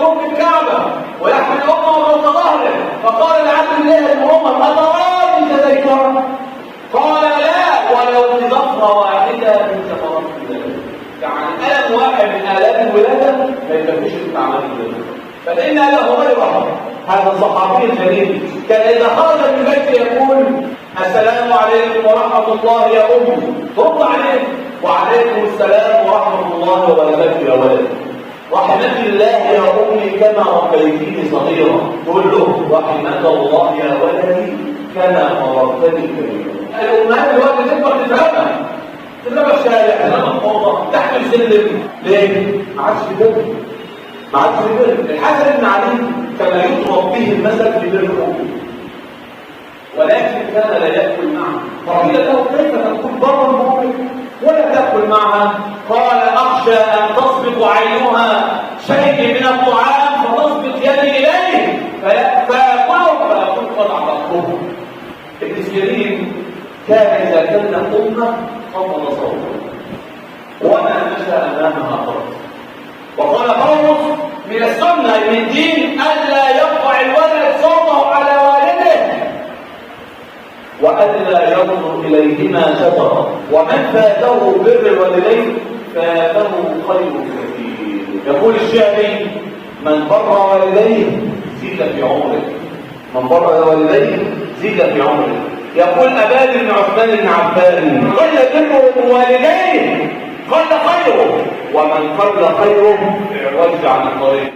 يطوف الكعبة ويحمل أمه فوق ظهره، فقال لعبد الله بن عمر: أتراني كذلك؟ قال: لا، ولو بظفرة واحدة من ثمرات الولادة. يعني ألم واحد من آلام الولادة ما يكفيش التعامل الولادة. فإن أبا هريرة هذا الصحابي الجليل كان إذا خرج من بيته يقول: السلام عليكم ورحمة الله يا أمي، ترد عليه: وعليكم السلام ورحمة الله وبركاته يا ولد. رحمك الله يا أمي كما ربيتيني صغيرا. تقول له: رحمك الله يا ولدي كما مربتني كبيرا. الأمهات الوقت تكبر تفهمها، تفهم الشارع، تفهم الفوضى، تحمل سلم. ليه؟ ما عادش بر، ما عادش بر. الحسن بن علي كما يضرب به المثل في بر أمه، ولكن كان لا يأكل معه. فقيل له: كيف تكون برا أمك ولا تأكل معها؟ قال: أخشى أن تسبق عينها شيء من الطعام فتسبق يدي إليه فيأكله فيكون قد عرفته. ابن سيرين كان إذا كان أمه خفض صوته وما مشى أمامها قط. وقال طاووس: من السنة من الدين ألا يرفع الولد صوته على والده وألا ينظر إليهما شطرا، ومن فاته بر الوالدين فاته خير كثير. يقول الشافعي: من بر والديه زيد في عمره، من بر والديه زيد في عمره. يقول أبان بن عثمان بن عفان: قل بر والديه قل خيره، ومن قل خيره اعوج عن الطريق.